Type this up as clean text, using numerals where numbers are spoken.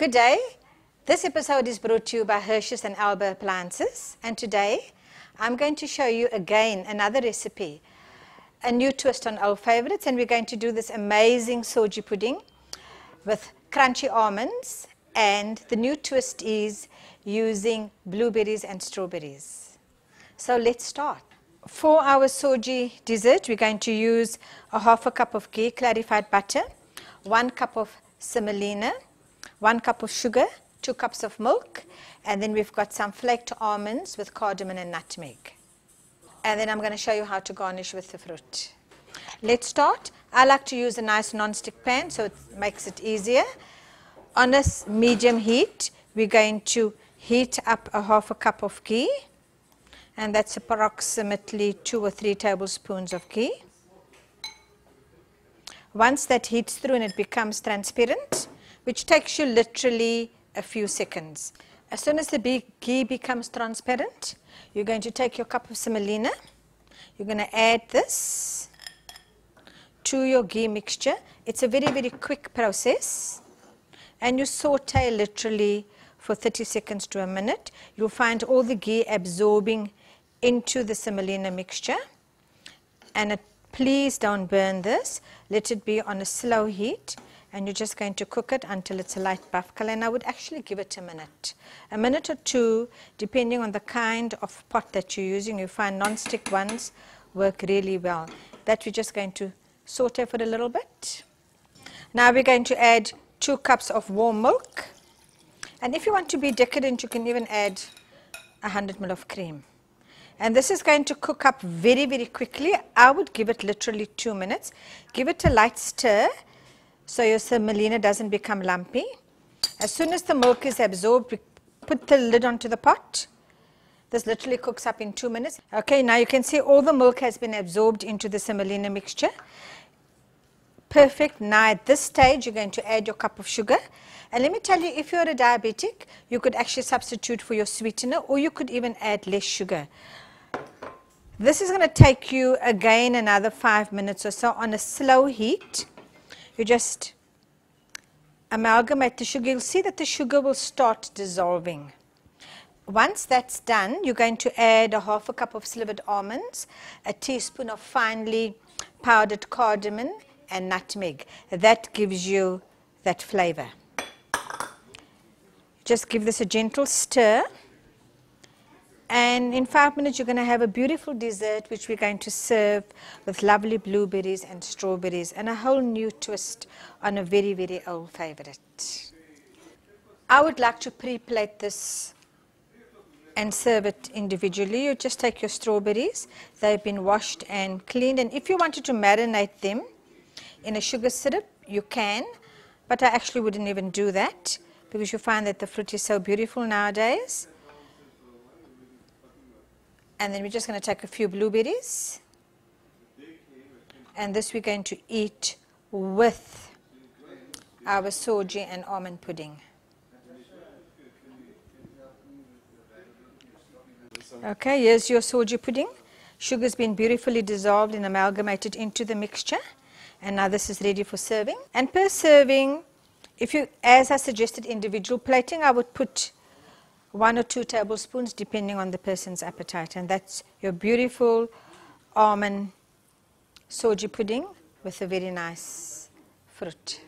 Good day. This episode is brought to you by Hirsch and Alba Appliances, and today I'm going to show you again another recipe, a new twist on old favorites, and we're going to do this amazing Sorgi pudding with crunchy almonds, and the new twist is using blueberries and strawberries. So let's start. For our Sorgi dessert, we're going to use a half a cup of ghee, clarified butter, 1 cup of semolina, 1 cup of sugar, 2 cups of milk, and then we've got some flaked almonds with cardamom and nutmeg. And then I'm going to show you how to garnish with the fruit. Let's start. I like to use a nice non-stick pan so it makes it easier. On a medium heat, we're going to heat up a half a cup of ghee, and that's approximately 2 or 3 tablespoons of ghee. Once that heats through and it becomes transparent, which takes you literally a few seconds. As soon as the ghee becomes transparent, you're going to take your cup of semolina. You're going to add this to your ghee mixture. It's a very, very quick process. And you saute literally for 30 seconds to a minute. You'll find all the ghee absorbing into the semolina mixture. And please don't burn this. Let it be on a slow heat. And you're just going to cook it until it's a light buff color, and I would actually give it a minute or two, depending on the kind of pot that you're using. You find non-stick ones work really well. That we're just going to saute for a little bit. Now we're going to add 2 cups of warm milk, and if you want to be decadent, you can even add 100 ml of cream. And this is going to cook up very, very quickly. I would give it literally 2 minutes. Give it a light stir so your semolina doesn't become lumpy. As soon as the milk is absorbed, put the lid onto the pot. This literally cooks up in 2 minutes. Okay, now you can see all the milk has been absorbed into the semolina mixture. Perfect. Now at this stage, you're going to add your cup of sugar. And let me tell you, if you're a diabetic, you could actually substitute for your sweetener, or you could even add less sugar. This is going to take you again another 5 minutes or so on a slow heat. You just amalgamate the sugar. You'll see that the sugar will start dissolving. Once that's done, you're going to add a half a cup of slivered almonds, a teaspoon of finely powdered cardamom and nutmeg. That gives you that flavor. Just give this a gentle stir. And in 5 minutes, you're going to have a beautiful dessert which we're going to serve with lovely blueberries and strawberries and a whole new twist on a very, very old favorite. I would like to pre-plate this and serve it individually. You just take your strawberries. They've been washed and cleaned. And if you wanted to marinate them in a sugar syrup, you can. But I actually wouldn't even do that because you find that the fruit is so beautiful nowadays. And then we're just going to take a few blueberries, and this we're going to eat with our Sorgi and almond pudding. Okay, here's your Sorgi pudding. Sugar's been beautifully dissolved and amalgamated into the mixture, and now this is ready for serving. And per serving, if you, as I suggested, individual plating, I would put 1 or 2 tablespoons depending on the person's appetite, and that's your beautiful almond Sorgi pudding with a very nice fruit.